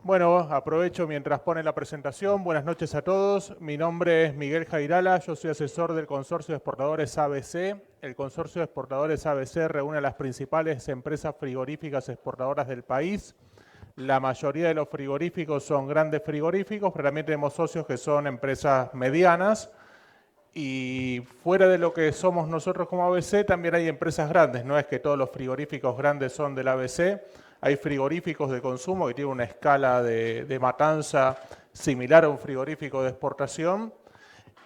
Bueno, aprovecho mientras pone la presentación. Buenas noches a todos. Mi nombre es Miguel Jairala, yo soy asesor del Consorcio de Exportadores ABC. El Consorcio de Exportadores ABC reúne a las principales empresas frigoríficas exportadoras del país. La mayoría de los frigoríficos son grandes frigoríficos, pero también tenemos socios que son empresas medianas. Y fuera de lo que somos nosotros como ABC, también hay empresas grandes. No es que todos los frigoríficos grandes son del ABC. Hay frigoríficos de consumo que tienen una escala de matanza similar a un frigorífico de exportación.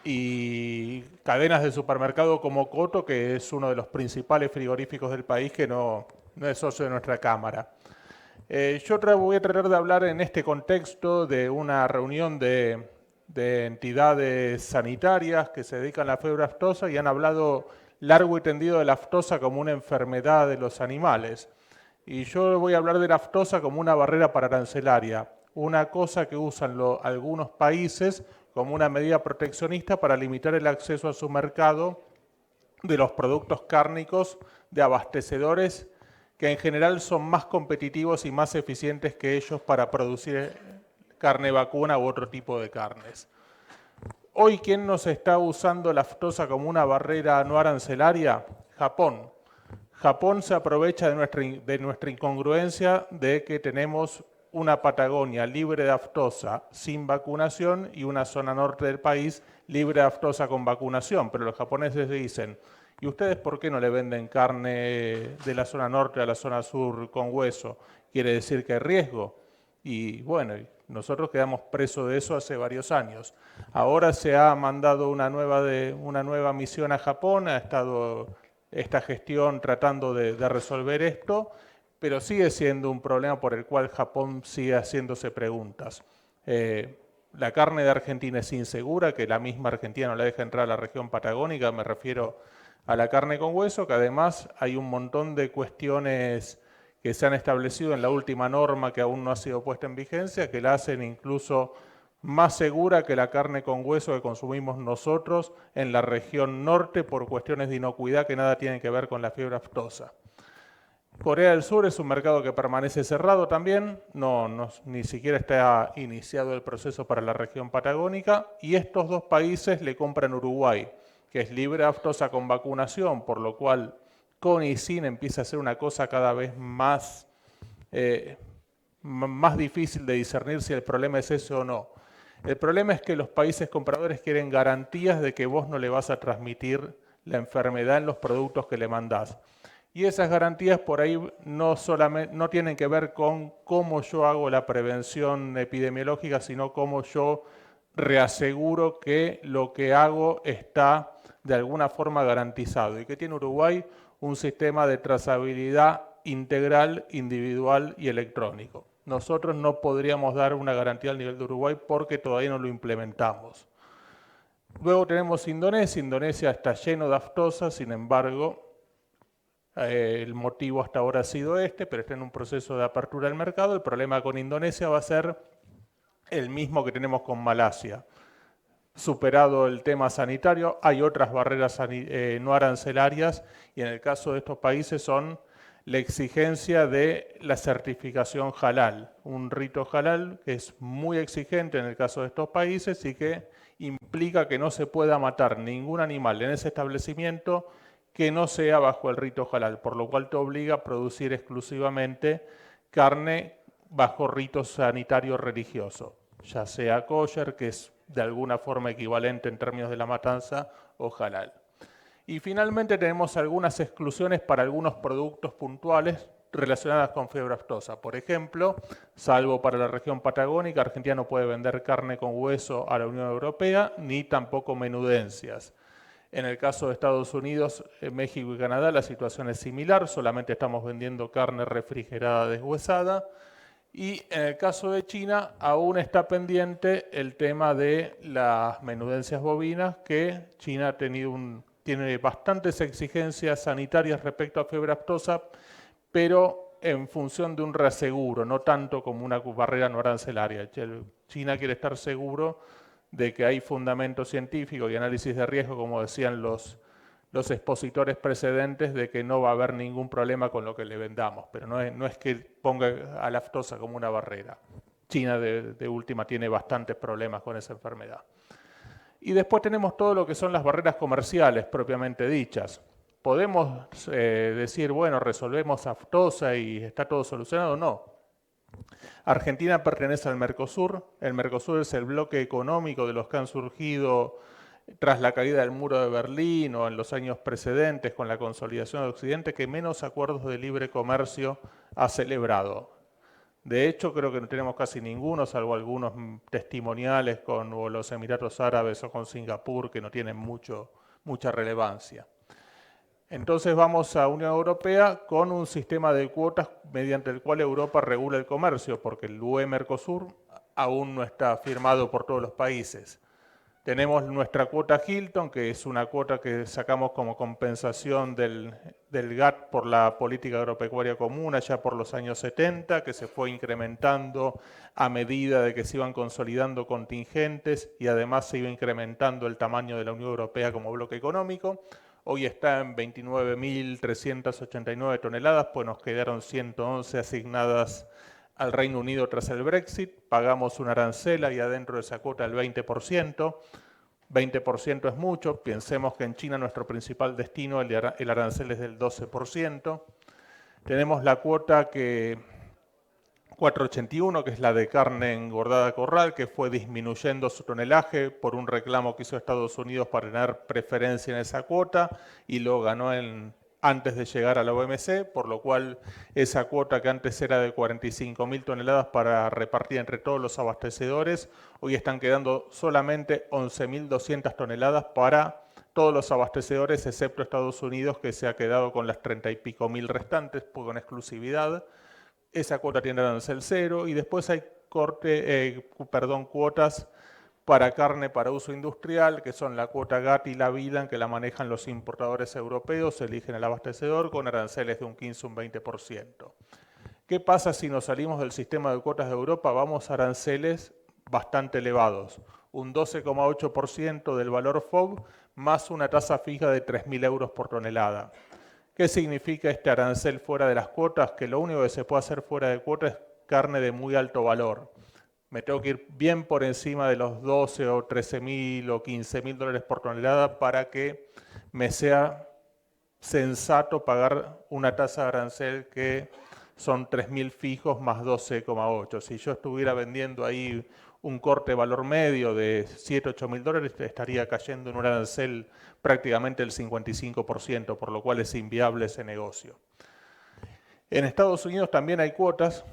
Y cadenas de supermercado como Coto, que es uno de los principales frigoríficos del país, que no es socio de nuestra Cámara. Yo voy a tratar de hablar en este contexto de una reunión de entidades sanitarias que se dedican a la fiebre aftosa y han hablado largo y tendido de la aftosa como una enfermedad de los animales. Y yo voy a hablar de la aftosa como una barrera paraarancelaria, una cosa que usan algunos países como una medida proteccionista para limitar el acceso a su mercado de los productos cárnicos de abastecedores que en general son más competitivos y más eficientes que ellos para producir carne vacuna u otro tipo de carnes. Hoy, ¿quién nos está usando la aftosa como una barrera no arancelaria? Japón. Japón se aprovecha de nuestra incongruencia de que tenemos una Patagonia libre de aftosa sin vacunación y una zona norte del país libre de aftosa con vacunación. Pero los japoneses dicen, ¿y ustedes por qué no le venden carne de la zona norte a la zona sur con hueso? Quiere decir que hay riesgo. Y bueno, nosotros quedamos presos de eso hace varios años. Ahora se ha mandado una nueva misión a Japón, ha estado esta gestión tratando de resolver esto, pero sigue siendo un problema por el cual Japón sigue haciéndose preguntas. La carne de Argentina es insegura, que la misma Argentina no la deja entrar a la región patagónica, me refiero a la carne con hueso, que además hay un montón de cuestiones que se han establecido en la última norma que aún no ha sido puesta en vigencia, que la hacen incluso más segura que la carne con hueso que consumimos nosotros en la región norte por cuestiones de inocuidad que nada tienen que ver con la fiebre aftosa. Corea del Sur es un mercado que permanece cerrado también, ni siquiera está iniciado el proceso para la región patagónica, y estos dos países le compran Uruguay, que es libre de aftosa con vacunación, por lo cual con y sin empieza a ser una cosa cada vez más difícil de discernir si el problema es ese o no. El problema es que los países compradores quieren garantías de que vos no le vas a transmitir la enfermedad en los productos que le mandás. Y esas garantías por ahí no tienen que ver con cómo yo hago la prevención epidemiológica, sino cómo yo reaseguro que lo que hago está de alguna forma garantizado. ¿Y que tiene Uruguay? Un sistema de trazabilidad integral, individual y electrónico. Nosotros no podríamos dar una garantía al nivel de Uruguay porque todavía no lo implementamos. Luego tenemos Indonesia. Indonesia está lleno de aftosa, sin embargo, el motivo hasta ahora ha sido pero está en un proceso de apertura del mercado. El problema con Indonesia va a ser el mismo que tenemos con Malasia. Superado el tema sanitario, hay otras barreras no arancelarias y en el caso de estos países son la exigencia de la certificación halal, un rito halal que es muy exigente en el caso de estos países y que implica que no se pueda matar ningún animal en ese establecimiento que no sea bajo el rito halal, por lo cual te obliga a producir exclusivamente carne bajo rito sanitario religioso, ya sea kosher, que es de alguna forma equivalente en términos de la matanza, o halal. Y finalmente tenemos algunas exclusiones para algunos productos puntuales relacionadas con fiebre aftosa. Por ejemplo, salvo para la región patagónica, Argentina no puede vender carne con hueso a la Unión Europea, ni tampoco menudencias. En el caso de Estados Unidos, México y Canadá la situación es similar, solamente estamos vendiendo carne refrigerada deshuesada. Y en el caso de China aún está pendiente el tema de las menudencias bovinas, que China tiene bastantes exigencias sanitarias respecto a fiebre aftosa, pero en función de un reaseguro, no tanto como una barrera no arancelaria. China quiere estar seguro de que hay fundamento científico y análisis de riesgo, como decían los expositores precedentes, de que no va a haber ningún problema con lo que le vendamos, pero no es que ponga a la aftosa como una barrera. China de última tiene bastantes problemas con esa enfermedad. Y después tenemos todo lo que son las barreras comerciales propiamente dichas. Podemos decir, bueno, resolvemos aftosa y está todo solucionado. No. Argentina pertenece al Mercosur. El Mercosur es el bloque económico de los que han surgido tras la caída del muro de Berlín o en los años precedentes con la consolidación de Occidente, que menos acuerdos de libre comercio ha celebrado. De hecho, creo que no tenemos casi ninguno, salvo algunos testimoniales con los Emiratos Árabes o con Singapur, que no tienen mucha relevancia. Entonces vamos a Unión Europea con un sistema de cuotas mediante el cual Europa regula el comercio, porque el UE-Mercosur aún no está firmado por todos los países. Tenemos nuestra cuota Hilton, que es una cuota que sacamos como compensación del GATT por la política agropecuaria común allá por los años 70, que se fue incrementando a medida de que se iban consolidando contingentes y además se iba incrementando el tamaño de la Unión Europea como bloque económico. Hoy está en 29.389 toneladas, pues nos quedaron 111 asignadas al Reino Unido tras el Brexit. Pagamos una arancel y adentro de esa cuota el 20%. 20% es mucho. Pensemos que en China nuestro principal destino, el arancel es del 12%. Tenemos la cuota 481, que es la de carne engordada corral, que fue disminuyendo su tonelaje por un reclamo que hizo Estados Unidos para tener preferencia en esa cuota y lo ganó antes de llegar a la OMC, por lo cual esa cuota que antes era de 45.000 toneladas para repartir entre todos los abastecedores, hoy están quedando solamente 11.200 toneladas para todos los abastecedores, excepto Estados Unidos, que se ha quedado con las 30 y pico mil restantes, con exclusividad. Esa cuota tiene arancel cero y después hay cuotas para carne para uso industrial, que son la cuota GATT y la VIDAN, que la manejan los importadores europeos, eligen el abastecedor con aranceles de un 15 o un 20%. ¿Qué pasa si nos salimos del sistema de cuotas de Europa? Vamos a aranceles bastante elevados, un 12,8% del valor FOB más una tasa fija de 3.000 euros por tonelada. ¿Qué significa este arancel fuera de las cuotas? Que lo único que se puede hacer fuera de cuotas es carne de muy alto valor. Me tengo que ir bien por encima de los 12 o 13.000 o 15.000 dólares por tonelada para que me sea sensato pagar una tasa de arancel que son 3.000 fijos más 12,8. Si yo estuviera vendiendo ahí un corte de valor medio de 7, 8.000 dólares, estaría cayendo en un arancel prácticamente el 55%, por lo cual es inviable ese negocio. En Estados Unidos también hay cuotas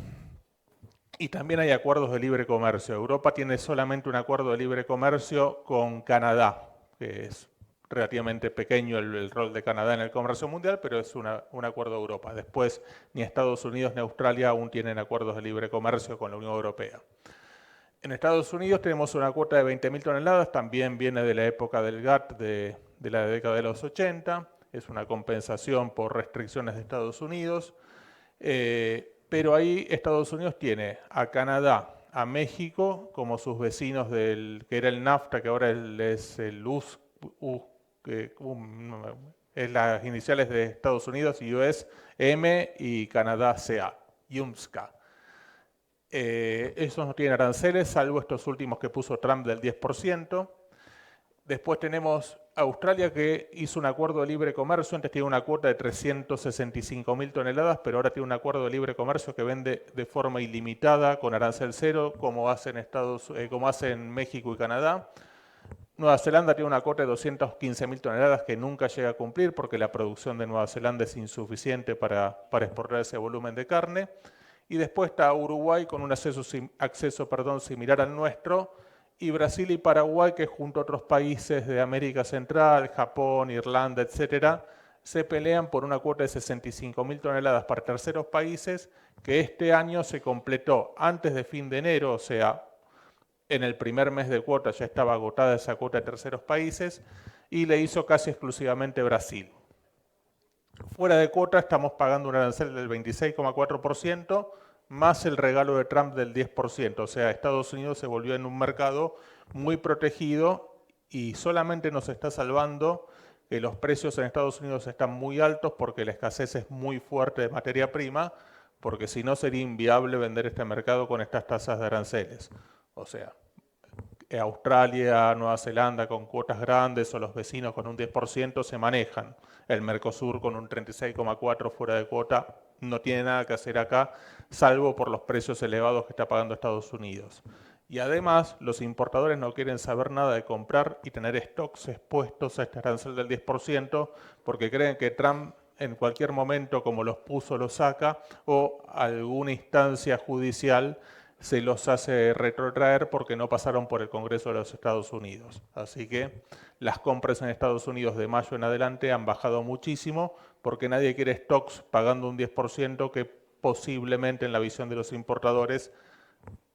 y también hay acuerdos de libre comercio. Europa tiene solamente un acuerdo de libre comercio con Canadá, que es relativamente pequeño el rol de Canadá en el comercio mundial, pero es un acuerdo de Europa. Después, ni Estados Unidos ni Australia aún tienen acuerdos de libre comercio con la Unión Europea. En Estados Unidos tenemos una cuota de 20.000 toneladas, también viene de la época del GATT de la década de los 80, es una compensación por restricciones de Estados Unidos, pero ahí Estados Unidos tiene a Canadá, a México como sus vecinos que era el NAFTA, que ahora es el es las iniciales de Estados Unidos, US, M y Canadá, CA, UMSCA. Esos no tienen aranceles, salvo estos últimos que puso Trump del 10%. Después tenemos Australia, que hizo un acuerdo de libre comercio, antes tenía una cuota de 365.000 toneladas, pero ahora tiene un acuerdo de libre comercio que vende de forma ilimitada con arancel cero, como hacen México y Canadá. Nueva Zelanda tiene una cuota de 215.000 toneladas que nunca llega a cumplir porque la producción de Nueva Zelanda es insuficiente para exportar ese volumen de carne. Y después está Uruguay con un acceso similar al nuestro, y Brasil y Paraguay, que junto a otros países de América Central, Japón, Irlanda, etcétera, se pelean por una cuota de 65.000 toneladas para terceros países, que este año se completó antes de fin de enero, o sea, en el primer mes de cuota ya estaba agotada esa cuota de terceros países, y le hizo casi exclusivamente Brasil. Fuera de cuota estamos pagando un arancel del 26,4% más el regalo de Trump del 10%. O sea, Estados Unidos se volvió en un mercado muy protegido y solamente nos está salvando que los precios en Estados Unidos están muy altos porque la escasez es muy fuerte de materia prima, porque si no sería inviable vender este mercado con estas tasas de aranceles. O sea, Australia, Nueva Zelanda con cuotas grandes o los vecinos con un 10% se manejan. El Mercosur con un 36,4% fuera de cuota no tiene nada que hacer acá, salvo por los precios elevados que está pagando Estados Unidos. Y además, los importadores no quieren saber nada de comprar y tener stocks expuestos a este arancel del 10% porque creen que Trump en cualquier momento, como los puso, los saca, o alguna instancia judicial se los hace retrotraer porque no pasaron por el Congreso de los Estados Unidos. Así que las compras en Estados Unidos de mayo en adelante han bajado muchísimo porque nadie quiere stocks pagando un 10% que posiblemente en la visión de los importadores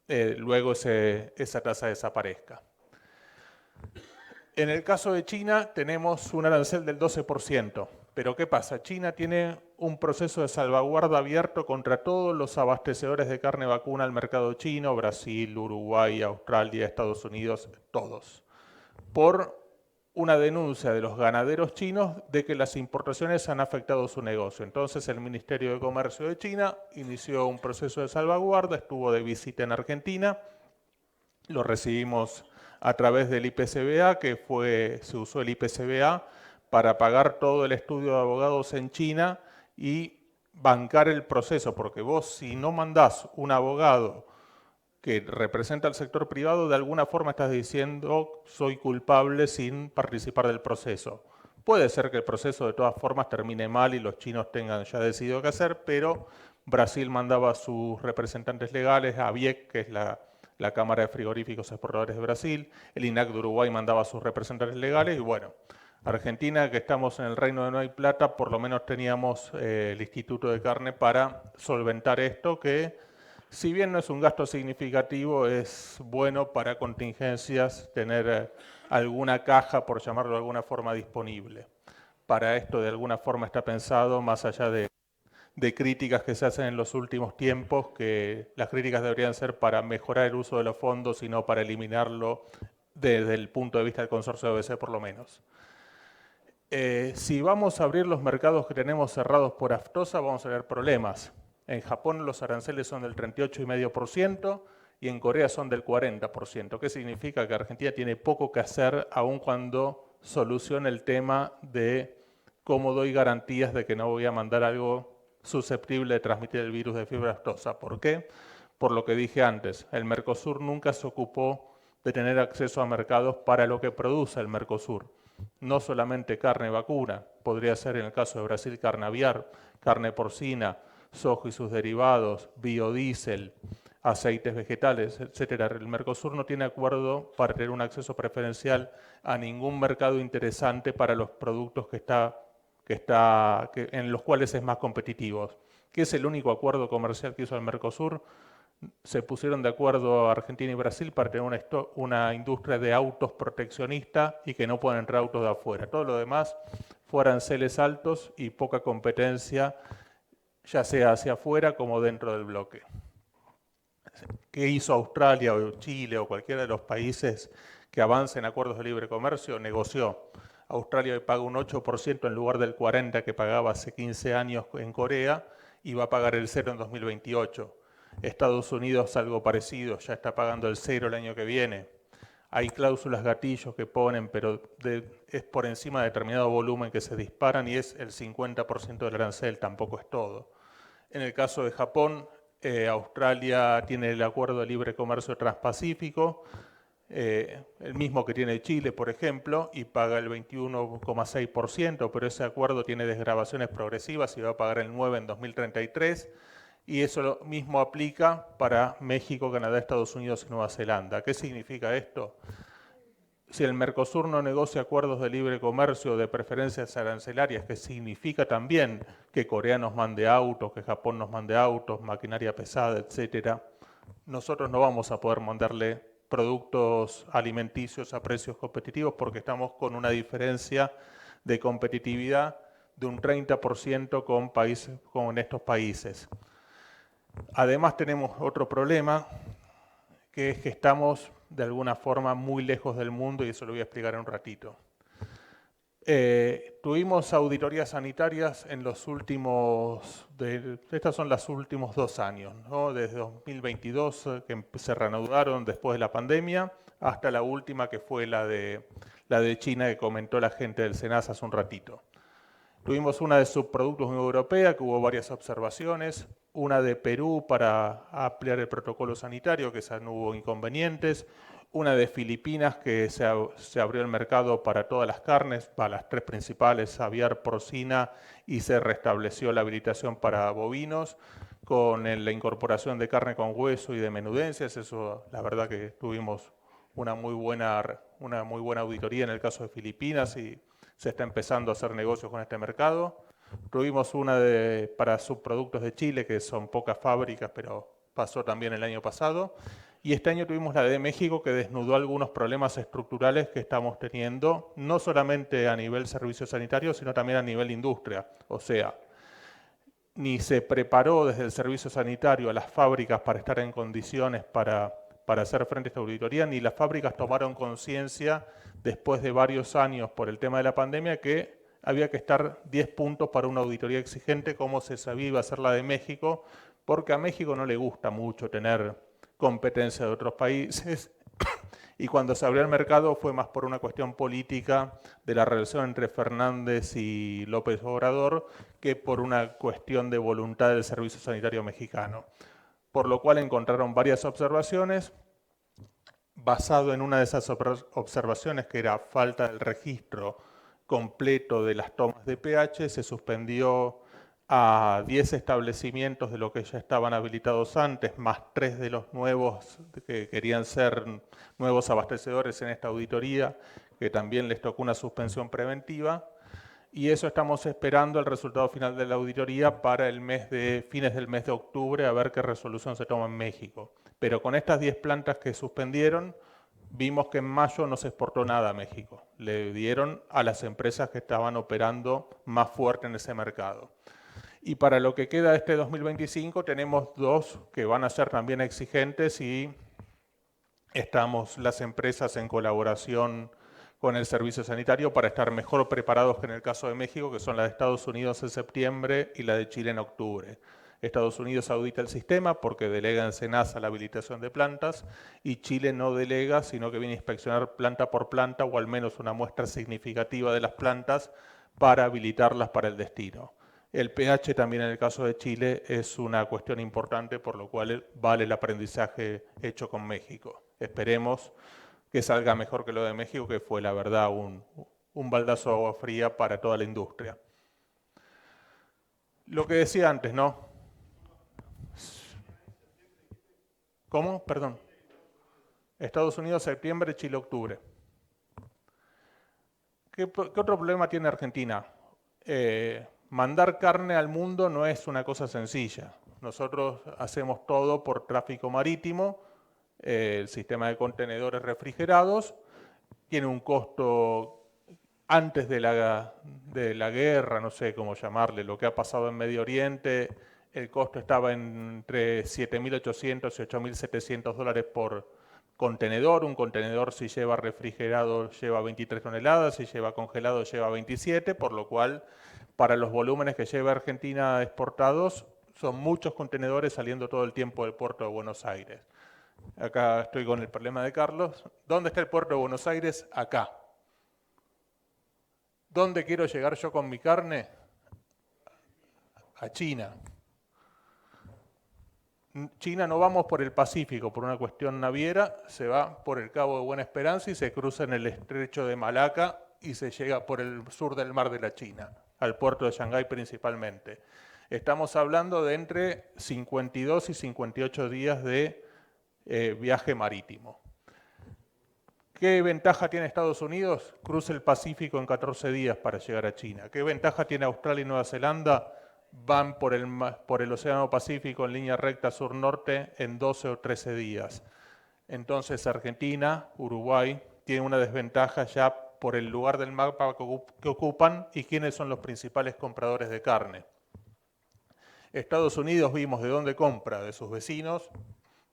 luego esa tasa desaparezca. En el caso de China tenemos un arancel del 12%. Pero ¿qué pasa? China tiene un proceso de salvaguarda abierto contra todos los abastecedores de carne vacuna al mercado chino, Brasil, Uruguay, Australia, Estados Unidos, todos, por una denuncia de los ganaderos chinos de que las importaciones han afectado su negocio. Entonces el Ministerio de Comercio de China inició un proceso de salvaguarda, estuvo de visita en Argentina, lo recibimos a través del IPCBA, se usó el IPCBA para pagar todo el estudio de abogados en China y bancar el proceso, porque vos si no mandás un abogado que representa al sector privado, de alguna forma estás diciendo soy culpable sin participar del proceso. Puede ser que el proceso de todas formas termine mal y los chinos tengan ya decidido qué hacer, pero Brasil mandaba a sus representantes legales, a ABIEC, que es la Cámara de Frigoríficos Exportadores de Brasil, el INAC de Uruguay mandaba a sus representantes legales y bueno, Argentina, que estamos en el reino de no hay plata, por lo menos teníamos el Instituto de Carne para solventar esto, que si bien no es un gasto significativo, es bueno para contingencias tener alguna caja, por llamarlo de alguna forma, disponible. Para esto de alguna forma está pensado, más allá de críticas que se hacen en los últimos tiempos, que las críticas deberían ser para mejorar el uso de los fondos y no para eliminarlo desde el punto de vista del consorcio de ABC por lo menos. Si vamos a abrir los mercados que tenemos cerrados por aftosa, vamos a tener problemas. En Japón los aranceles son del 38,5% y en Corea son del 40%. ¿Qué significa? Que Argentina tiene poco que hacer aun cuando solucione el tema de cómo doy garantías de que no voy a mandar algo susceptible de transmitir el virus de fiebre aftosa. ¿Por qué? Por lo que dije antes, el Mercosur nunca se ocupó de tener acceso a mercados para lo que produce el Mercosur. No solamente carne vacuna, podría ser en el caso de Brasil carne aviar, carne porcina, soja y sus derivados, biodiesel, aceites vegetales, etc. El Mercosur no tiene acuerdo para tener un acceso preferencial a ningún mercado interesante para los productos en los cuales es más competitivo. ¿Qué es el único acuerdo comercial que hizo el Mercosur? Se pusieron de acuerdo Argentina y Brasil para tener una industria de autos proteccionista y que no puedan entrar autos de afuera. Todo lo demás fue aranceles altos y poca competencia, ya sea hacia afuera como dentro del bloque. ¿Qué hizo Australia o Chile o cualquiera de los países que avancen acuerdos de libre comercio? Negoció. Australia hoy paga un 8% en lugar del 40% que pagaba hace 15 años en Corea y va a pagar el 0 en 2028. Estados Unidos algo parecido, ya está pagando el 0 el año que viene. Hay cláusulas gatillos que ponen, pero es por encima de determinado volumen que se disparan y es el 50% del arancel, tampoco es todo. En el caso de Japón, Australia tiene el acuerdo de libre comercio transpacífico, el mismo que tiene Chile, por ejemplo, y paga el 21,6%, pero ese acuerdo tiene desgravaciones progresivas y va a pagar el 9% en 2033. Y eso lo mismo aplica para México, Canadá, Estados Unidos y Nueva Zelanda. ¿Qué significa esto? Si el Mercosur no negocia acuerdos de libre comercio de preferencias arancelarias, que significa también que Corea nos mande autos, que Japón nos mande autos, maquinaria pesada, etcétera, nosotros no vamos a poder mandarle productos alimenticios a precios competitivos porque estamos con una diferencia de competitividad de un 30% con estos países. Además tenemos otro problema, que es que estamos de alguna forma muy lejos del mundo y eso lo voy a explicar en un ratito. Tuvimos auditorías sanitarias en los últimos, estas son los últimos 2 años, ¿no? Desde 2022 que se reanudaron después de la pandemia, hasta la última que fue la de China que comentó la gente del SENASA hace un ratito. Tuvimos una de subproductos Unión Europea que hubo varias observaciones, una de Perú para ampliar el protocolo sanitario, que esa no hubo inconvenientes, una de Filipinas que se abrió el mercado para todas las carnes, para las 3 principales, aviar, porcina, y se restableció la habilitación para bovinos, con la incorporación de carne con hueso y de menudencias. Eso, la verdad que tuvimos una muy buena auditoría en el caso de Filipinas y se está empezando a hacer negocios con este mercado. Tuvimos una para subproductos de Chile, que son pocas fábricas, pero pasó también el año pasado. Y este año tuvimos la de México, que desnudó algunos problemas estructurales que estamos teniendo, no solamente a nivel servicio sanitario, sino también a nivel industria. O sea, ni se preparó desde el servicio sanitario a las fábricas para estar en condiciones para hacer frente a esta auditoría, ni las fábricas tomaron conciencia después de varios años por el tema de la pandemia que había que estar 10 puntos para una auditoría exigente, como se sabía iba a ser la de México, porque a México no le gusta mucho tener competencia de otros países y cuando se abrió el mercado fue más por una cuestión política de la relación entre Fernández y López Obrador que por una cuestión de voluntad del Servicio Sanitario Mexicano. Por lo cual encontraron varias observaciones. Basado en una de esas observaciones, que era falta del registro completo de las tomas de pH, se suspendió a 10 establecimientos de los que ya estaban habilitados antes, más 3 de los nuevos que querían ser nuevos abastecedores en esta auditoría, que también les tocó una suspensión preventiva. Y eso estamos esperando el resultado final de la auditoría para fines del mes de octubre, a ver qué resolución se toma en México. Pero con estas 10 plantas que suspendieron, vimos que en mayo no se exportó nada a México. Le dieron a las empresas que estaban operando más fuerte en ese mercado. Y para lo que queda de este 2025 tenemos 2 que van a ser también exigentes y estamos las empresas en colaboración con el servicio sanitario para estar mejor preparados que en el caso de México, que son la de Estados Unidos en septiembre y la de Chile en octubre. Estados Unidos audita el sistema porque delega en SENASA la habilitación de plantas y Chile no delega, sino que viene a inspeccionar planta por planta o al menos una muestra significativa de las plantas para habilitarlas para el destino. El pH también en el caso de Chile es una cuestión importante, por lo cual vale el aprendizaje hecho con México. Esperemos que salga mejor que lo de México, que fue la verdad un baldazo de agua fría para toda la industria. Lo que decía antes, ¿no? ¿Cómo? Perdón. Estados Unidos septiembre, Chile octubre. ¿Qué otro problema tiene Argentina? Mandar carne al mundo no es una cosa sencilla. Nosotros hacemos todo por tráfico marítimo, el sistema de contenedores refrigerados tiene un costo antes de la guerra, no sé cómo llamarle, lo que ha pasado en Medio Oriente, el costo estaba entre 7.800 y 8.700 dólares por contenedor. Un contenedor, si lleva refrigerado, lleva 23 toneladas, si lleva congelado, lleva 27, por lo cual, para los volúmenes que lleva Argentina exportados, son muchos contenedores saliendo todo el tiempo del puerto de Buenos Aires. Acá estoy con el problema de Carlos. ¿Dónde está el puerto de Buenos Aires? Acá. ¿Dónde quiero llegar yo con mi carne? A China. China no vamos por el Pacífico por una cuestión naviera, se va por el Cabo de Buena Esperanza y se cruza en el estrecho de Malaca y se llega por el sur del mar de la China, al puerto de Shanghái principalmente. Estamos hablando de entre 52 y 58 días de viaje marítimo. ¿Qué ventaja tiene Estados Unidos? Cruza el Pacífico en 14 días para llegar a China. ¿Qué ventaja tiene Australia y Nueva Zelanda? Van por el Océano Pacífico en línea recta sur-norte en 12 o 13 días. Entonces Argentina, Uruguay, tienen una desventaja ya por el lugar del mapa que ocupan y quiénes son los principales compradores de carne. Estados Unidos vimos de dónde compra, de sus vecinos,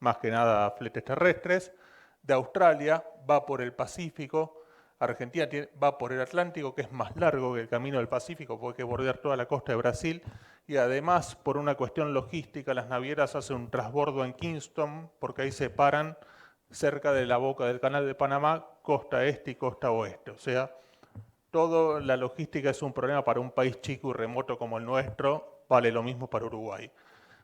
más que nada fletes terrestres. De Australia va por el Pacífico, Argentina va por el Atlántico, que es más largo que el camino del Pacífico, porque hay que bordear toda la costa de Brasil, y además, por una cuestión logística, las navieras hacen un transbordo en Kingston, porque ahí se paran cerca de la boca del Canal de Panamá, costa este y costa oeste. O sea, toda la logística es un problema para un país chico y remoto como el nuestro, vale lo mismo para Uruguay.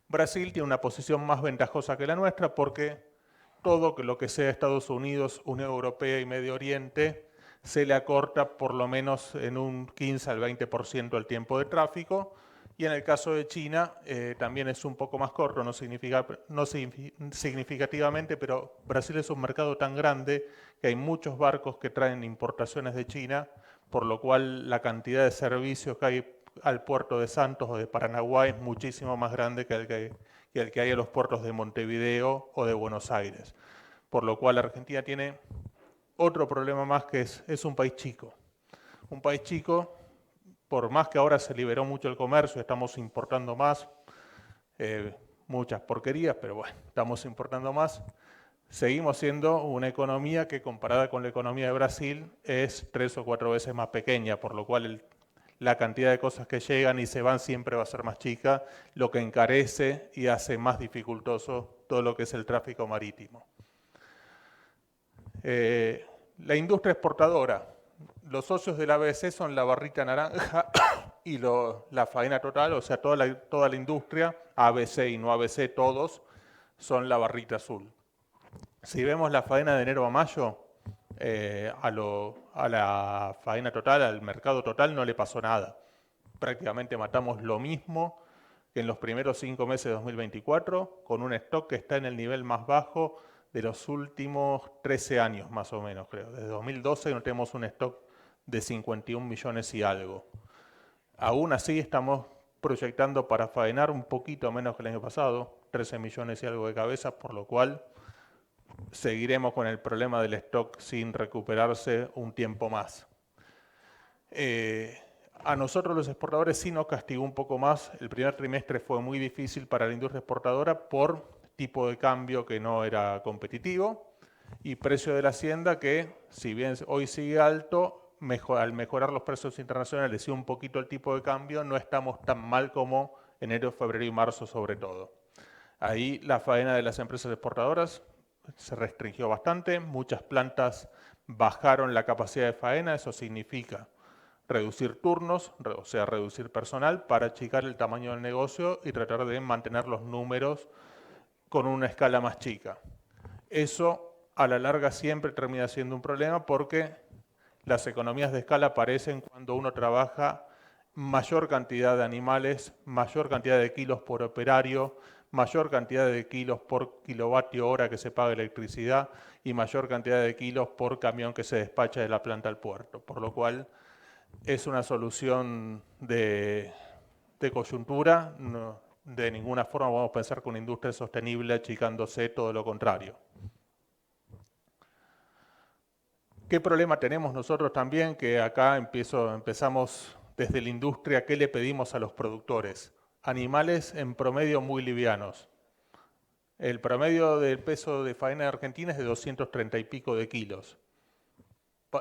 Brasil tiene una posición más ventajosa que la nuestra porque todo lo que sea Estados Unidos, Unión Europea y Medio Oriente se le acorta por lo menos en un 15 al 20% el tiempo de tráfico, y en el caso de China también es un poco más corto, no significativamente, pero Brasil es un mercado tan grande que hay muchos barcos que traen importaciones de China, por lo cual la cantidad de servicios que hay al puerto de Santos o de Paranaguá es muchísimo más grande que el que hay en los puertos de Montevideo o de Buenos Aires. Por lo cual Argentina tiene otro problema más, que es un país chico. Un país chico, por más que ahora se liberó mucho el comercio, estamos importando más, muchas porquerías, pero bueno, estamos importando más. Seguimos siendo una economía que, comparada con la economía de Brasil, es 3 o 4 veces más pequeña, por lo cual la cantidad de cosas que llegan y se van siempre va a ser más chica, lo que encarece y hace más dificultoso todo lo que es el tráfico marítimo. La industria exportadora. Los socios del ABC son la barrita naranja y la faena total, o sea, toda la industria, ABC y no ABC, todos, son la barrita azul. Si vemos la faena de enero a mayo, a la faena total, al mercado total, no le pasó nada. Prácticamente matamos lo mismo que en los primeros 5 meses de 2024, con un stock que está en el nivel más bajo de los últimos 13 años, más o menos, creo. Desde 2012 no tenemos un stock de 51 millones y algo. Aún así estamos proyectando para faenar un poquito menos que el año pasado, 13 millones y algo de cabeza, por lo cual seguiremos con el problema del stock sin recuperarse un tiempo más. A nosotros los exportadores sí nos castigó un poco más. El primer trimestre fue muy difícil para la industria exportadora por tipo de cambio que no era competitivo y precio de la hacienda que, si bien hoy sigue alto, al mejorar los precios internacionales y un poquito el tipo de cambio, no estamos tan mal como enero, febrero y marzo sobre todo. Ahí la faena de las empresas exportadoras se restringió bastante, muchas plantas bajaron la capacidad de faena, eso significa reducir turnos, o sea, reducir personal para achicar el tamaño del negocio y tratar de mantener los números con una escala más chica. Eso a la larga siempre termina siendo un problema porque las economías de escala aparecen cuando uno trabaja mayor cantidad de animales, mayor cantidad de kilos por operario, mayor cantidad de kilos por kilovatio hora que se paga electricidad y mayor cantidad de kilos por camión que se despacha de la planta al puerto. Por lo cual es una solución de coyuntura. No, de ninguna forma vamos a pensar que una industria es sostenible achicándose, todo lo contrario. ¿Qué problema tenemos nosotros también? Que acá empezamos desde la industria, ¿qué le pedimos a los productores? Animales en promedio muy livianos. El promedio del peso de faena de Argentina es de 230 y pico de kilos.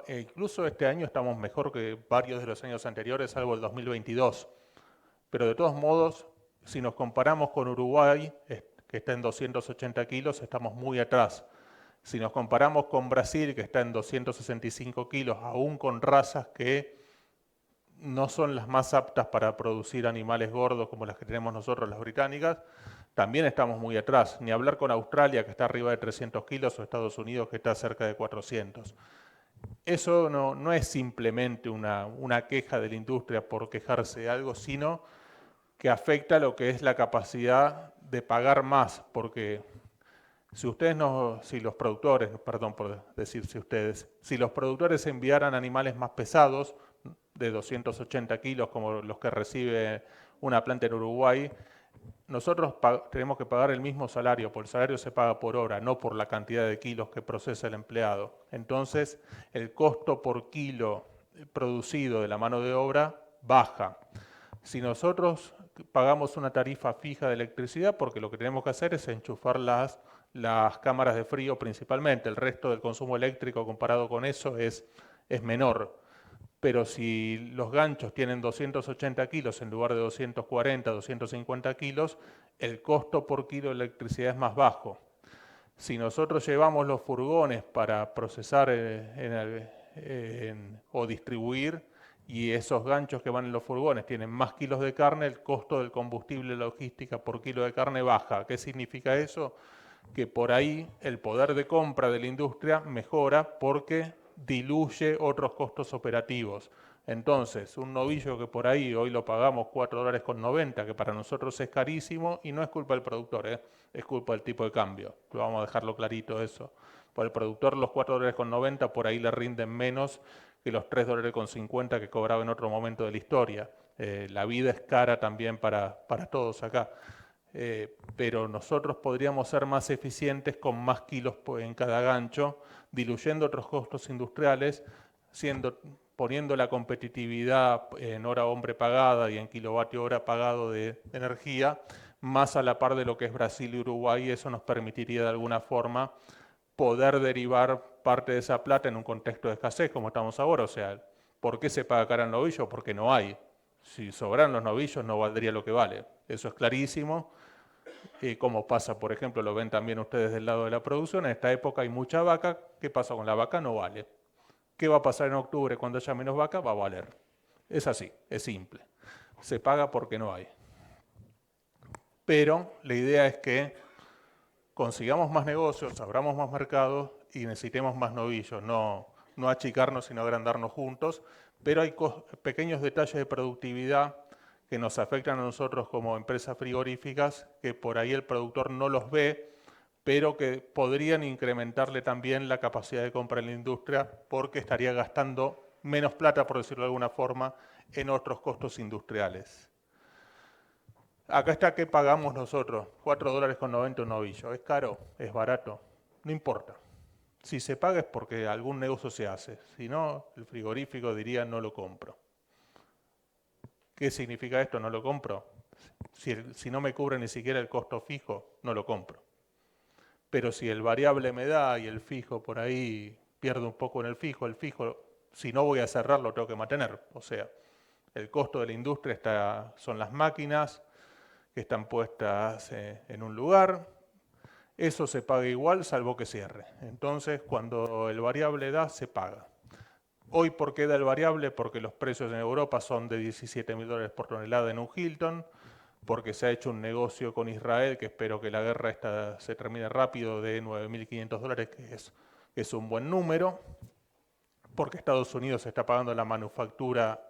Incluso este año estamos mejor que varios de los años anteriores, salvo el 2022. Pero de todos modos, si nos comparamos con Uruguay, que está en 280 kilos, estamos muy atrás. Si nos comparamos con Brasil, que está en 265 kilos, aún con razas que no son las más aptas para producir animales gordos como las que tenemos nosotros, las británicas, también estamos muy atrás. Ni hablar con Australia, que está arriba de 300 kilos, o Estados Unidos, que está cerca de 400. Eso no es simplemente una queja de la industria por quejarse de algo, sino que afecta lo que es la capacidad de pagar más, porque si los productores, perdón por decir si los productores enviaran animales más pesados, de 280 kilos como los que recibe una planta en Uruguay, nosotros tenemos que pagar el mismo salario, porque el salario se paga por hora, no por la cantidad de kilos que procesa el empleado. Entonces, el costo por kilo producido de la mano de obra baja. Si nosotros pagamos una tarifa fija de electricidad, porque lo que tenemos que hacer es enchufar las cámaras de frío principalmente, el resto del consumo eléctrico comparado con eso es es menor. Pero si los ganchos tienen 280 kilos en lugar de 240, 250 kilos, el costo por kilo de electricidad es más bajo. Si nosotros llevamos los furgones para procesar o distribuir, y esos ganchos que van en los furgones tienen más kilos de carne, el costo del combustible logística por kilo de carne baja. ¿Qué significa eso? Que por ahí el poder de compra de la industria mejora porque diluye otros costos operativos. Entonces, un novillo que por ahí hoy lo pagamos $4,90, que para nosotros es carísimo, y no es culpa del productor, es culpa del tipo de cambio. Vamos a dejarlo clarito eso. Para el productor los $4,90 por ahí le rinden menos que los $3,50 que cobraba en otro momento de la historia. La vida es cara también para todos acá. Pero nosotros podríamos ser más eficientes con más kilos en cada gancho, diluyendo otros costos industriales, poniendo la competitividad en hora hombre pagada y en kilovatio hora pagado de energía, más a la par de lo que es Brasil y Uruguay. Eso nos permitiría de alguna forma poder derivar parte de esa plata en un contexto de escasez como estamos ahora. O sea, ¿por qué se paga cara el novillo? Porque no hay. Si sobran los novillos no valdría lo que vale. Eso es clarísimo. Como pasa, por ejemplo, lo ven también ustedes del lado de la producción, en esta época hay mucha vaca. ¿Qué pasa con la vaca? No vale. ¿Qué va a pasar en octubre cuando haya menos vaca? Va a valer. Es así, es simple. Se paga porque no hay. Pero la idea es que consigamos más negocios, abramos más mercados y necesitemos más novillos, no achicarnos sino agrandarnos juntos, pero hay pequeños detalles de productividad que nos afectan a nosotros como empresas frigoríficas, que por ahí el productor no los ve, pero que podrían incrementarle también la capacidad de compra en la industria porque estaría gastando menos plata, por decirlo de alguna forma, en otros costos industriales. Acá está qué pagamos nosotros, $4,90 un novillo. ¿Es caro? ¿Es barato? No importa. Si se paga es porque algún negocio se hace. Si no, el frigorífico diría no lo compro. ¿Qué significa esto? No lo compro. Si no me cubre ni siquiera el costo fijo, no lo compro. Pero si el variable me da y el fijo por ahí pierdo un poco en el fijo, si no voy a cerrar lo tengo que mantener. O sea, el costo de la industria son las máquinas que están puestas en un lugar. Eso se paga igual salvo que cierre. Entonces, cuando el variable da, se paga. Hoy, ¿por qué da el variable? Porque los precios en Europa son de $17.000 por tonelada en un Hilton, porque se ha hecho un negocio con Israel, que espero que la guerra esta se termine rápido, de $9.500, que es un buen número, porque Estados Unidos está pagando la manufactura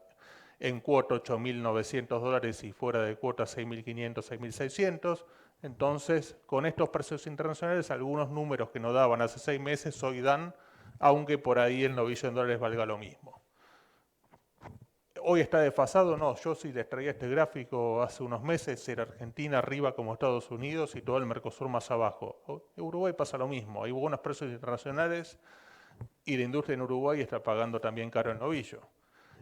en cuota $8.900 y fuera de cuota $6.500, $6.600. Entonces, con estos precios internacionales, algunos números que no daban hace 6 meses hoy dan, aunque por ahí el novillo en dólares valga lo mismo. ¿Hoy está desfasado? No, yo sí les traía este gráfico hace unos meses, era Argentina arriba como Estados Unidos y todo el Mercosur más abajo. En Uruguay pasa lo mismo, hay buenos precios internacionales y la industria en Uruguay está pagando también caro el novillo.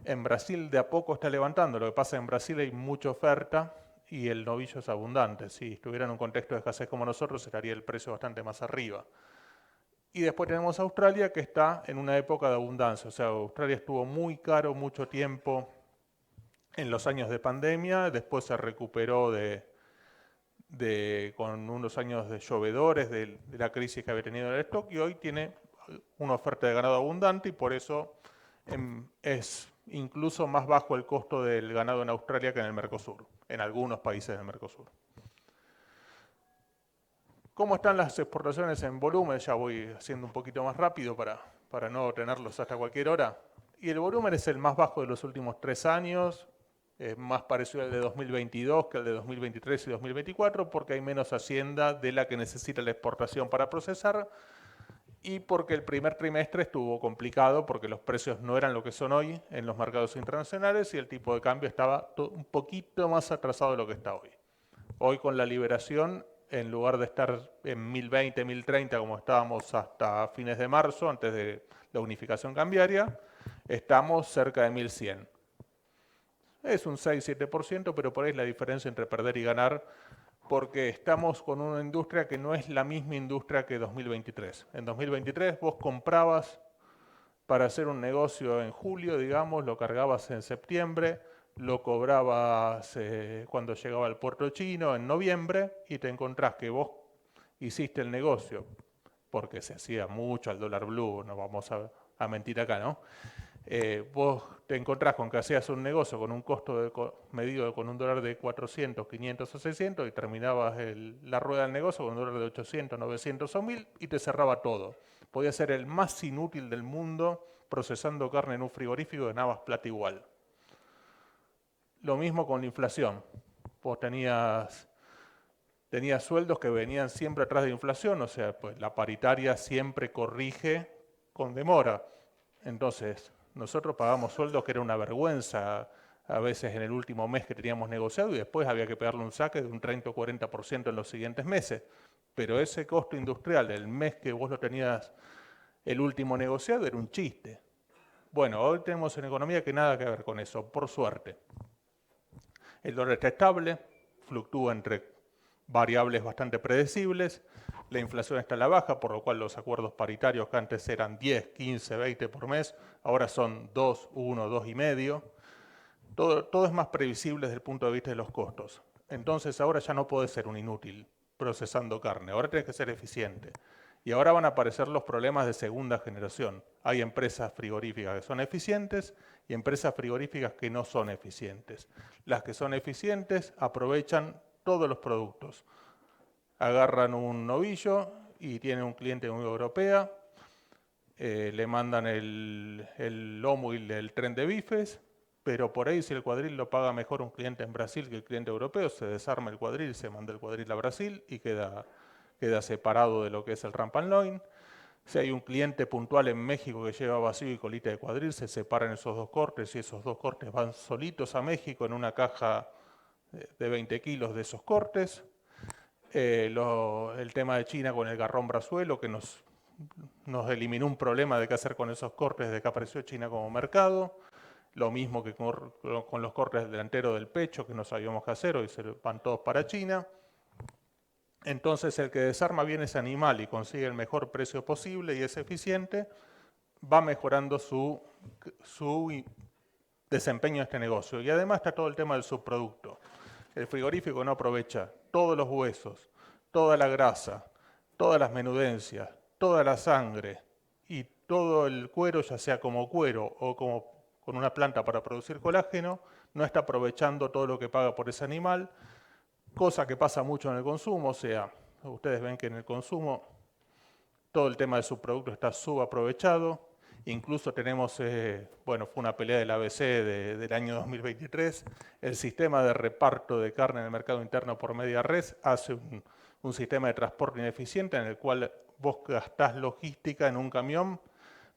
En Brasil de a poco está levantando, lo que pasa en Brasil hay mucha oferta y el novillo es abundante. Si estuviera en un contexto de escasez como nosotros, estaría el precio bastante más arriba. Y después tenemos Australia, que está en una época de abundancia. O sea, Australia estuvo muy caro mucho tiempo en los años de pandemia, después se recuperó con unos años de llovedores, de la crisis que había tenido en el stock, y hoy tiene una oferta de ganado abundante y por eso es incluso más bajo el costo del ganado en Australia que en el Mercosur, en algunos países del Mercosur. ¿Cómo están las exportaciones en volumen? Ya voy haciendo un poquito más rápido para no tenerlos hasta cualquier hora. Y el volumen es el más bajo de los últimos 3 años, es más parecido al de 2022 que al de 2023 y 2024, porque hay menos hacienda de la que necesita la exportación para procesar, y porque el primer trimestre estuvo complicado porque los precios no eran lo que son hoy en los mercados internacionales y el tipo de cambio estaba un poquito más atrasado de lo que está hoy. Hoy con la liberación, en lugar de estar en 1020, 1030 como estábamos hasta fines de marzo, antes de la unificación cambiaria, estamos cerca de 1100. Es un 6-7%, pero por ahí es la diferencia entre perder y ganar, porque estamos con una industria que no es la misma industria que 2023. En 2023 vos comprabas para hacer un negocio en julio, digamos, lo cargabas en septiembre, lo cobrabas cuando llegaba al puerto chino en noviembre y te encontrás que vos hiciste el negocio, porque se hacía mucho al dólar blue, no vamos a mentir acá, ¿no? Vos te encontrás con que hacías un negocio con un costo medido con un dólar de 400, 500 o 600 y terminabas la rueda del negocio con un dólar de 800, 900 o 1000 y te cerraba todo. Podía ser el más inútil del mundo procesando carne en un frigorífico, ganabas plata igual. Lo mismo con la inflación. Vos tenías sueldos que venían siempre atrás de inflación, o sea, pues la paritaria siempre corrige con demora. Entonces, nosotros pagamos sueldos que era una vergüenza a veces en el último mes que teníamos negociado y después había que pegarle un saque de un 30 o 40% en los siguientes meses. Pero ese costo industrial del mes que vos lo tenías el último negociado era un chiste. Bueno, hoy tenemos una economía que nada que ver con eso, por suerte. El dólar está estable, fluctúa entre variables bastante predecibles, la inflación está a la baja, por lo cual los acuerdos paritarios que antes eran 10, 15, 20 por mes, ahora son 2, 1, 2,5. Todo es más previsible desde el punto de vista de los costos. Entonces ahora ya no podés ser un inútil procesando carne, ahora tenés que ser eficiente. Y ahora van a aparecer los problemas de segunda generación. Hay empresas frigoríficas que son eficientes y empresas frigoríficas que no son eficientes. Las que son eficientes aprovechan todos los productos. Agarran un novillo y tienen un cliente en Unión Europea, le mandan el lomo y el tren de bifes, pero por ahí si el cuadril lo paga mejor un cliente en Brasil que el cliente europeo, se desarma el cuadril, se manda el cuadril a Brasil y queda separado de lo que es el ramp and loin. Si hay un cliente puntual en México que lleva vacío y colita de cuadril, se separan esos dos cortes y esos dos cortes van solitos a México en una caja de 20 kilos de esos cortes. El tema de China con el garrón brazuelo que nos eliminó un problema de qué hacer con esos cortes desde que apareció China como mercado. Lo mismo que con los cortes delanteros del pecho que no sabíamos qué hacer, hoy se van todos para China. Entonces el que desarma bien ese animal y consigue el mejor precio posible y es eficiente, va mejorando su desempeño en este negocio. Y además está todo el tema del subproducto. El frigorífico no aprovecha todos los huesos, toda la grasa, todas las menudencias, toda la sangre y todo el cuero, ya sea como cuero o como con una planta para producir colágeno, no está aprovechando todo lo que paga por ese animal, cosa que pasa mucho en el consumo, o sea, ustedes ven que en el consumo todo el tema de subproductos está subaprovechado. Incluso tenemos, bueno, fue una pelea del ABC del año 2023, el sistema de reparto de carne en el mercado interno por media res hace un sistema de transporte ineficiente en el cual vos gastás logística en un camión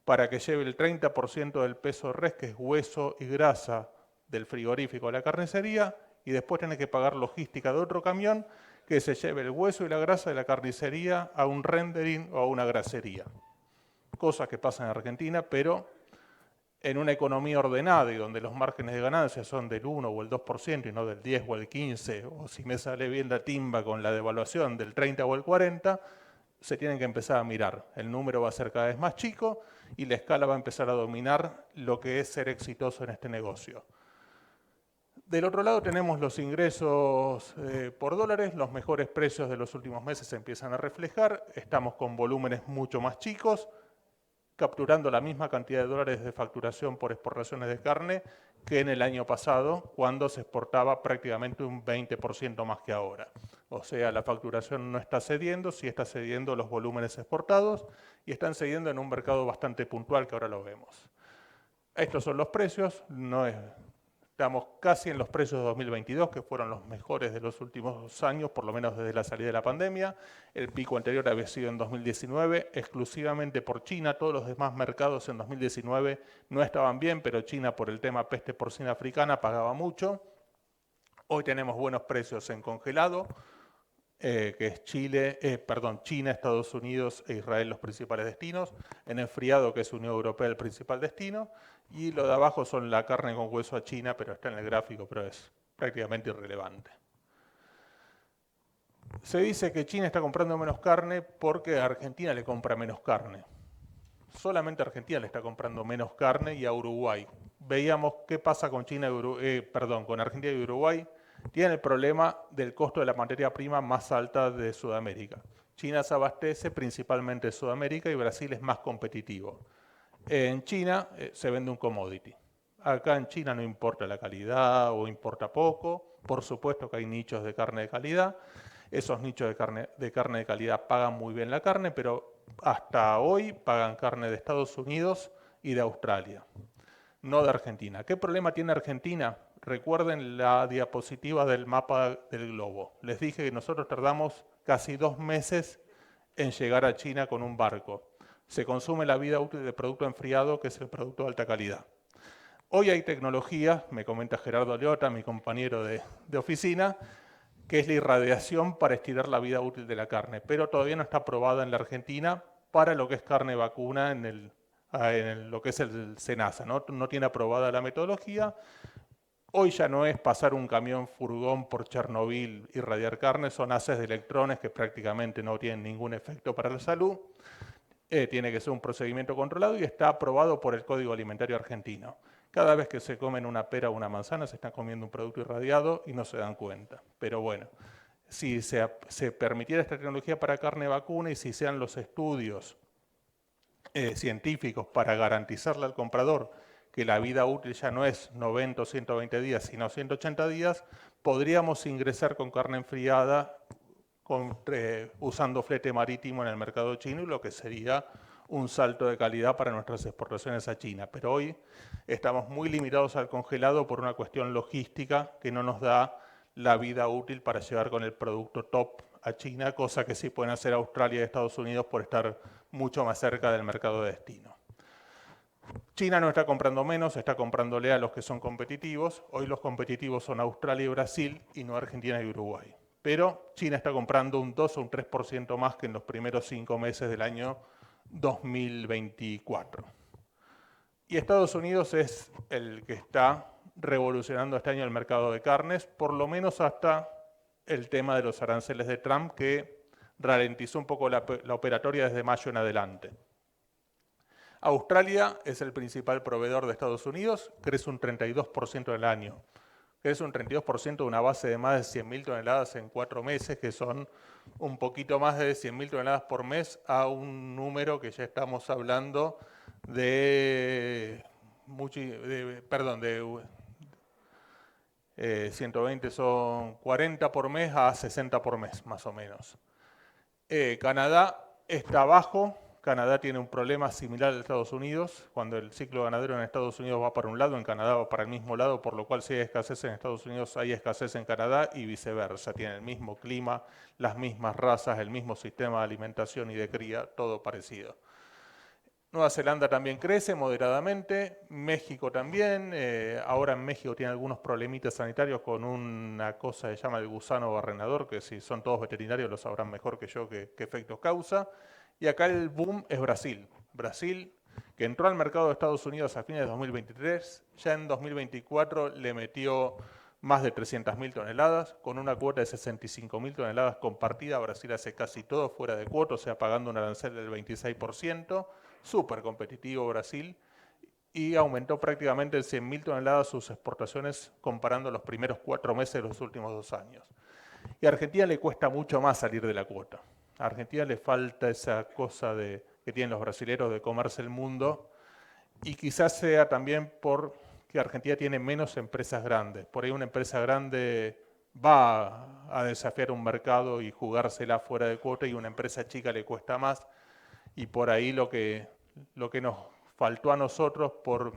para que lleve el 30% del peso de res, que es hueso y grasa del frigorífico a la carnicería, y después tenés que pagar logística de otro camión que se lleve el hueso y la grasa de la carnicería a un rendering o a una grasería. Cosas que pasan en Argentina, pero en una economía ordenada y donde los márgenes de ganancia son del 1 o el 2% y no del 10 o el 15, o si me sale bien la timba con la devaluación del 30 o el 40, se tienen que empezar a mirar. El número va a ser cada vez más chico y la escala va a empezar a dominar lo que es ser exitoso en este negocio. Del otro lado tenemos los ingresos por dólares, los mejores precios de los últimos meses se empiezan a reflejar, estamos con volúmenes mucho más chicos, capturando la misma cantidad de dólares de facturación por exportaciones de carne que en el año pasado, cuando se exportaba prácticamente un 20% más que ahora. O sea, la facturación no está cediendo, sí está cediendo los volúmenes exportados y están cediendo en un mercado bastante puntual que ahora lo vemos. Estos son los precios, estamos casi en los precios de 2022, que fueron los mejores de los últimos años, por lo menos desde la salida de la pandemia. El pico anterior había sido en 2019, exclusivamente por China. Todos los demás mercados en 2019 no estaban bien, pero China, por el tema peste porcina africana, pagaba mucho. Hoy tenemos buenos precios en congelado, que es China, Estados Unidos e Israel los principales destinos, en enfriado, que es Unión Europea el principal destino, y lo de abajo son la carne con hueso a China, pero está en el gráfico, pero es prácticamente irrelevante. Se dice que China está comprando menos carne porque Argentina le compra menos carne. solamente Argentina le está comprando menos carne y a Uruguay. Veíamos qué pasa con con Argentina y Uruguay. Tienen el problema del costo de la materia prima más alta de Sudamérica. China se abastece principalmente de Sudamérica y Brasil es más competitivo. En China se vende un commodity. Acá en China no importa la calidad o importa poco. Por supuesto que hay nichos de carne de calidad. Esos nichos de carne de calidad pagan muy bien la carne, pero hasta hoy pagan carne de Estados Unidos y de Australia, no de Argentina. ¿Qué problema tiene Argentina? Recuerden la diapositiva del mapa del globo. Les dije que nosotros tardamos casi 2 meses en llegar a China con un barco. Se consume la vida útil del producto enfriado, que es el producto de alta calidad. Hoy hay tecnología, me comenta Gerardo Leota, mi compañero de oficina, que es la irradiación para estirar la vida útil de la carne, pero todavía no está aprobada en la Argentina para lo que es carne vacuna en lo que es el SENASA, ¿no? No tiene aprobada la metodología. Hoy ya no es pasar un camión furgón por Chernobyl y irradiar carne, son haces de electrones que prácticamente no tienen ningún efecto para la salud. Tiene que ser un procedimiento controlado y está aprobado por el Código Alimentario Argentino. Cada vez que se comen una pera o una manzana se están comiendo un producto irradiado y no se dan cuenta. Pero bueno, si se permitiera esta tecnología para carne vacuna y si sean los estudios científicos para garantizarle al comprador que la vida útil ya no es 90 o 120 días, sino 180 días, podríamos ingresar con carne enfriada usando flete marítimo en el mercado chino, y lo que sería un salto de calidad para nuestras exportaciones a China. Pero hoy estamos muy limitados al congelado por una cuestión logística que no nos da la vida útil para llevar con el producto top a China, cosa que sí pueden hacer Australia y Estados Unidos por estar mucho más cerca del mercado de destino. China no está comprando menos, está comprándole a los que son competitivos. Hoy los competitivos son Australia y Brasil y no Argentina y Uruguay. Pero China está comprando un 2 o un 3% más que en los primeros 5 meses del año 2024. Y Estados Unidos es el que está revolucionando este año el mercado de carnes, por lo menos hasta el tema de los aranceles de Trump, que ralentizó un poco la operatoria desde mayo en adelante. Australia es el principal proveedor de Estados Unidos, crece un 32% en el año. Crece un 32% de una base de más de 100.000 toneladas en 4 meses, que son un poquito más de 100.000 toneladas por mes, a un número que ya estamos hablando de 120 son 40 por mes a 60 por mes, más o menos. Canadá está abajo. Canadá tiene un problema similar al de Estados Unidos. Cuando el ciclo ganadero en Estados Unidos va para un lado, en Canadá va para el mismo lado, por lo cual si hay escasez en Estados Unidos, hay escasez en Canadá y viceversa. Tienen el mismo clima, las mismas razas, el mismo sistema de alimentación y de cría, todo parecido. Nueva Zelanda también crece moderadamente, México también. Ahora en México tiene algunos problemitas sanitarios con una cosa que se llama el gusano barrenador, que si son todos veterinarios lo sabrán mejor que yo qué efectos causa. Y acá el boom es Brasil. Brasil, que entró al mercado de Estados Unidos a fines de 2023, ya en 2024 le metió más de 300.000 toneladas, con una cuota de 65.000 toneladas compartida. Brasil hace casi todo fuera de cuota, o sea, pagando un arancel del 26%, súper competitivo Brasil, y aumentó prácticamente en 100.000 toneladas sus exportaciones comparando los primeros 4 meses de los últimos 2 años. Y a Argentina le cuesta mucho más salir de la cuota. A Argentina le falta esa cosa que tienen los brasileros de comerse el mundo, y quizás sea también porque Argentina tiene menos empresas grandes. Por ahí una empresa grande va a desafiar un mercado y jugársela fuera de cuota, y una empresa chica le cuesta más, y por ahí lo que nos faltó a nosotros por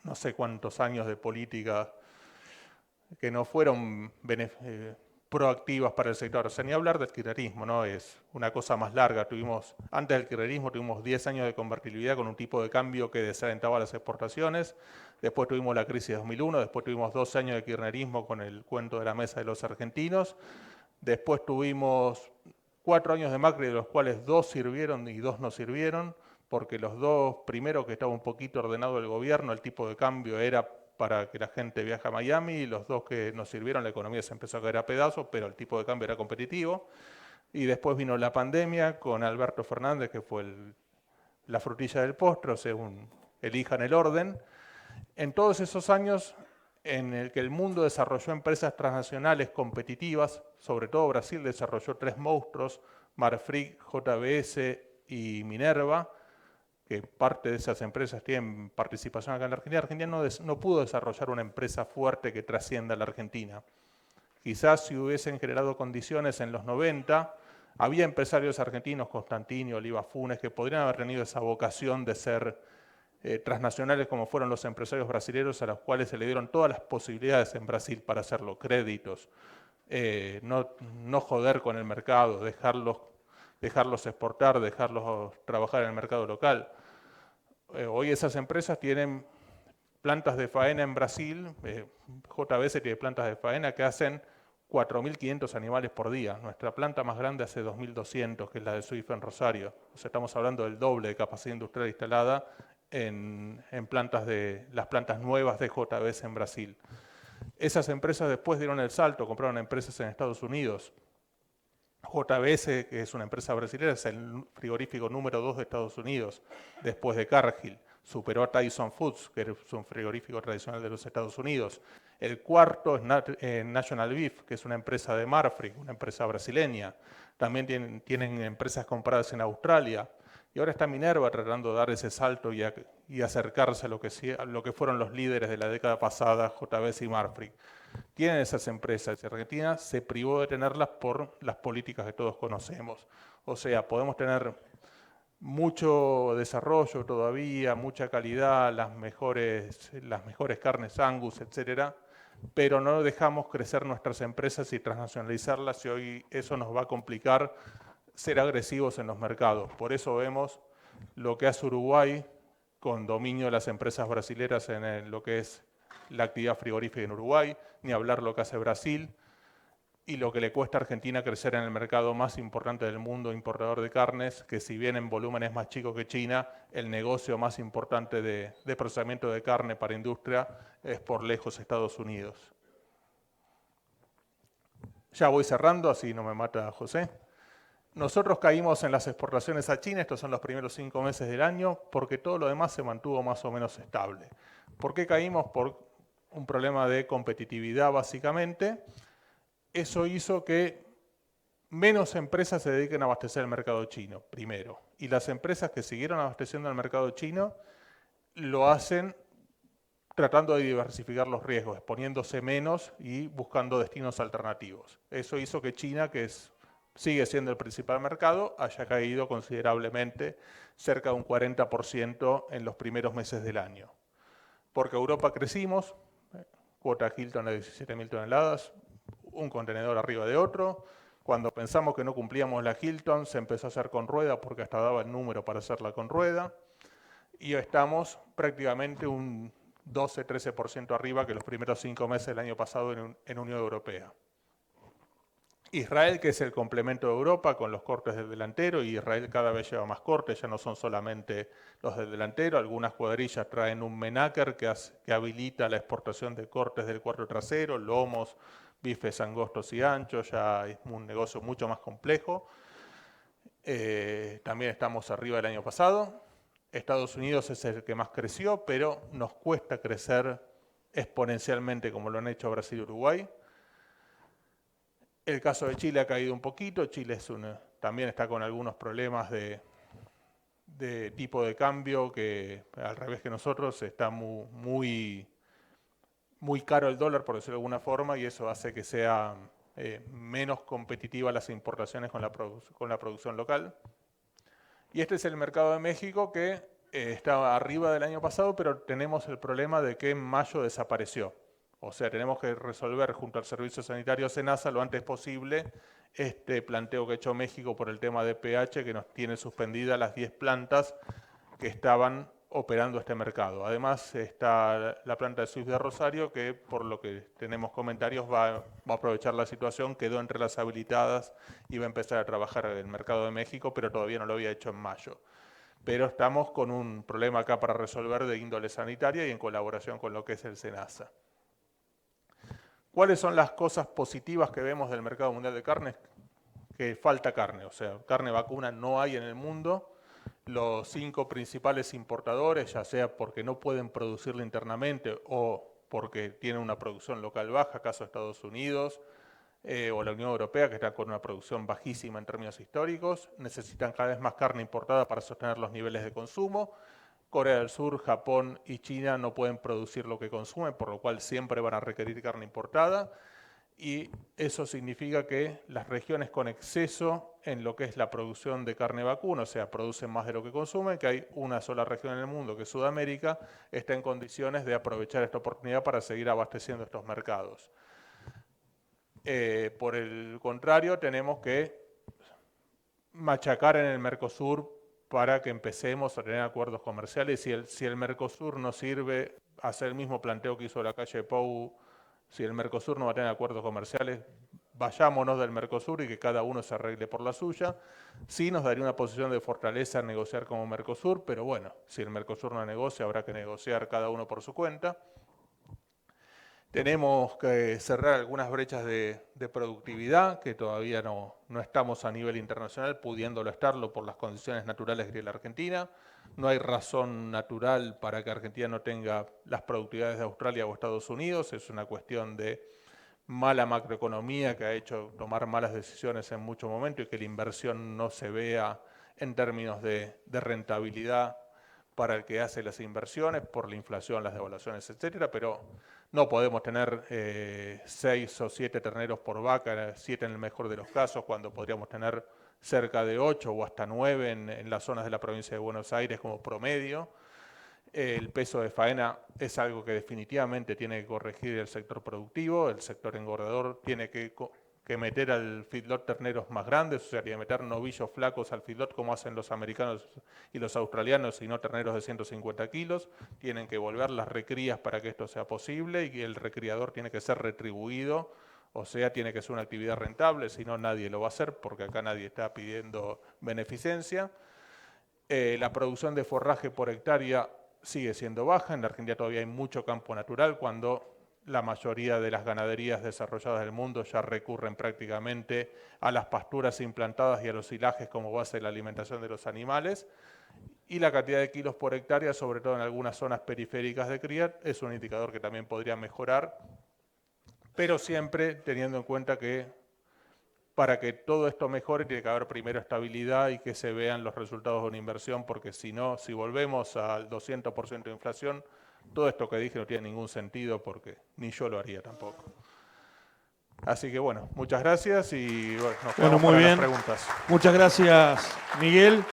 no sé cuántos años de política que no fueron proactivas para el sector. O sea, ni hablar del kirchnerismo, ¿no? Es una cosa más larga. Antes del kirchnerismo tuvimos 10 años de convertibilidad con un tipo de cambio que desalentaba las exportaciones. Después tuvimos la crisis de 2001, después tuvimos 2 años de kirchnerismo con el cuento de la mesa de los argentinos. Después tuvimos 4 años de Macri, de los cuales 2 sirvieron y 2 no sirvieron, porque los 2 primeros, que estaba un poquito ordenado el gobierno, el tipo de cambio era para que la gente viaje a Miami, y los 2 que nos sirvieron, la economía se empezó a caer a pedazos, pero el tipo de cambio era competitivo. Y después vino la pandemia con Alberto Fernández, que fue la frutilla del postre, según elijan el orden. En todos esos años en el que el mundo desarrolló empresas transnacionales competitivas, sobre todo Brasil desarrolló 3 monstruos, Marfrig, JBS y Minerva, que parte de esas empresas tienen participación acá en la Argentina. Argentina no pudo desarrollar una empresa fuerte que trascienda a la Argentina. Quizás si hubiesen generado condiciones en los 90, había empresarios argentinos, Constantini, Oliva Funes, que podrían haber tenido esa vocación de ser transnacionales como fueron los empresarios brasileños a los cuales se le dieron todas las posibilidades en Brasil para hacerlo, créditos, no joder con el mercado, dejarlos exportar, dejarlos trabajar en el mercado local. Hoy esas empresas tienen plantas de faena en Brasil, JBS tiene plantas de faena que hacen 4.500 animales por día. Nuestra planta más grande hace 2.200, que es la de Suifa en Rosario. O sea, estamos hablando del doble de capacidad industrial instalada en las plantas nuevas de JBS en Brasil. Esas empresas después dieron el salto, compraron empresas en Estados Unidos. JBS, que es una empresa brasileña, es el frigorífico número 2 de Estados Unidos, después de Cargill. Superó a Tyson Foods, que es un frigorífico tradicional de los Estados Unidos. El cuarto es National Beef, que es una empresa de Marfrig, una empresa brasileña. También tienen empresas compradas en Australia. Y ahora está Minerva tratando de dar ese salto y acercarse a lo que fueron los líderes de la década pasada, JBS y Marfrig. Tienen esas empresas y Argentina se privó de tenerlas por las políticas que todos conocemos. O sea, podemos tener mucho desarrollo todavía, mucha calidad, las mejores carnes Angus, etcétera, pero no dejamos crecer nuestras empresas y transnacionalizarlas, y hoy eso nos va a complicar ser agresivos en los mercados. Por eso vemos lo que hace Uruguay con dominio de las empresas brasileras en lo que es la actividad frigorífica en Uruguay, ni hablar lo que hace Brasil, y lo que le cuesta a Argentina crecer en el mercado más importante del mundo, importador de carnes, que si bien en volumen es más chico que China, el negocio más importante de procesamiento de carne para industria es por lejos Estados Unidos. Ya voy cerrando, así no me mata José. Nosotros caímos en las exportaciones a China, estos son los primeros 5 meses del año, porque todo lo demás se mantuvo más o menos estable. ¿Por qué caímos? Por un problema de competitividad básicamente. Eso hizo que menos empresas se dediquen a abastecer el mercado chino, primero. Y las empresas que siguieron abasteciendo el mercado chino lo hacen tratando de diversificar los riesgos, exponiéndose menos y buscando destinos alternativos. Eso hizo que China, que sigue siendo el principal mercado, haya caído considerablemente, cerca de un 40% en los primeros meses del año. Porque Europa crecimos, cuota Hilton de 17.000 toneladas, un contenedor arriba de otro. Cuando pensamos que no cumplíamos la Hilton, se empezó a hacer con rueda porque hasta daba el número para hacerla con rueda. Y estamos prácticamente un 12-13% arriba que los primeros 5 meses del año pasado en Unión Europea. Israel, que es el complemento de Europa con los cortes del delantero, y Israel cada vez lleva más cortes, ya no son solamente los del delantero, algunas cuadrillas traen un menaker que habilita la exportación de cortes del cuarto trasero, lomos, bifes angostos y anchos, ya es un negocio mucho más complejo. También estamos arriba del año pasado. Estados Unidos es el que más creció, pero nos cuesta crecer exponencialmente como lo han hecho Brasil y Uruguay. El caso de Chile ha caído un poquito. Chile también está con algunos problemas de tipo de cambio, que al revés que nosotros está muy caro el dólar, por decirlo de alguna forma, y eso hace que sea menos competitiva las importaciones con la producción local. Y este es el mercado de México, que estaba arriba del año pasado, pero tenemos el problema de que en mayo desapareció. O sea, tenemos que resolver junto al Servicio Sanitario SENASA lo antes posible este planteo que ha hecho México por el tema de pH, que nos tiene suspendidas las 10 plantas que estaban operando este mercado. Además está la planta de Swift de Rosario, que por lo que tenemos comentarios va a aprovechar la situación, quedó entre las habilitadas y va a empezar a trabajar en el mercado de México, pero todavía no lo había hecho en mayo. Pero estamos con un problema acá para resolver de índole sanitaria y en colaboración con lo que es el SENASA. ¿Cuáles son las cosas positivas que vemos del mercado mundial de carnes? Que falta carne, o sea, carne vacuna no hay en el mundo. Los 5 principales importadores, ya sea porque no pueden producirla internamente o porque tienen una producción local baja, caso Estados Unidos o la Unión Europea, que están con una producción bajísima en términos históricos, necesitan cada vez más carne importada para sostener los niveles de consumo. Corea del Sur, Japón y China no pueden producir lo que consumen, por lo cual siempre van a requerir carne importada. Y eso significa que las regiones con exceso en lo que es la producción de carne vacuna, o sea, producen más de lo que consumen, que hay una sola región en el mundo, que es Sudamérica, está en condiciones de aprovechar esta oportunidad para seguir abasteciendo estos mercados. Por el contrario, tenemos que machacar en el Mercosur para que empecemos a tener acuerdos comerciales. Si el Mercosur no sirve, hacer el mismo planteo que hizo la calle Pou. Si el Mercosur no va a tener acuerdos comerciales, vayámonos del Mercosur y que cada uno se arregle por la suya. Sí nos daría una posición de fortaleza negociar como Mercosur, pero bueno, si el Mercosur no negocia, habrá que negociar cada uno por su cuenta. Tenemos que cerrar algunas brechas de productividad, que todavía no estamos a nivel internacional, pudiéndolo estarlo por las condiciones naturales que tiene la Argentina. No hay razón natural para que Argentina no tenga las productividades de Australia o Estados Unidos. Es una cuestión de mala macroeconomía que ha hecho tomar malas decisiones en muchos momentos y que la inversión no se vea en términos de rentabilidad para el que hace las inversiones, por la inflación, las devaluaciones, etcétera, pero no podemos tener 6 o 7 terneros por vaca, 7 en el mejor de los casos, cuando podríamos tener cerca de 8 o hasta 9 en las zonas de la provincia de Buenos Aires como promedio. El peso de faena es algo que definitivamente tiene que corregir el sector productivo, el sector engordador tiene que meter al feedlot terneros más grandes, o sea, tiene que meter novillos flacos al feedlot como hacen los americanos y los australianos, y no terneros de 150 kilos. Tienen que volver las recrías para que esto sea posible y el recriador tiene que ser retribuido, o sea, tiene que ser una actividad rentable, si no nadie lo va a hacer porque acá nadie está pidiendo beneficencia. La producción de forraje por hectárea sigue siendo baja, en la Argentina todavía hay mucho campo natural cuando la mayoría de las ganaderías desarrolladas del mundo ya recurren prácticamente a las pasturas implantadas y a los silajes como base de la alimentación de los animales. Y la cantidad de kilos por hectárea, sobre todo en algunas zonas periféricas de cría, es un indicador que también podría mejorar, pero siempre teniendo en cuenta que para que todo esto mejore tiene que haber primero estabilidad y que se vean los resultados de una inversión, porque si no, si volvemos al 200% de inflación, todo esto que dije no tiene ningún sentido porque ni yo lo haría tampoco. Así que bueno, muchas gracias y bueno, nos quedamos para las preguntas. Muchas gracias, Miguel.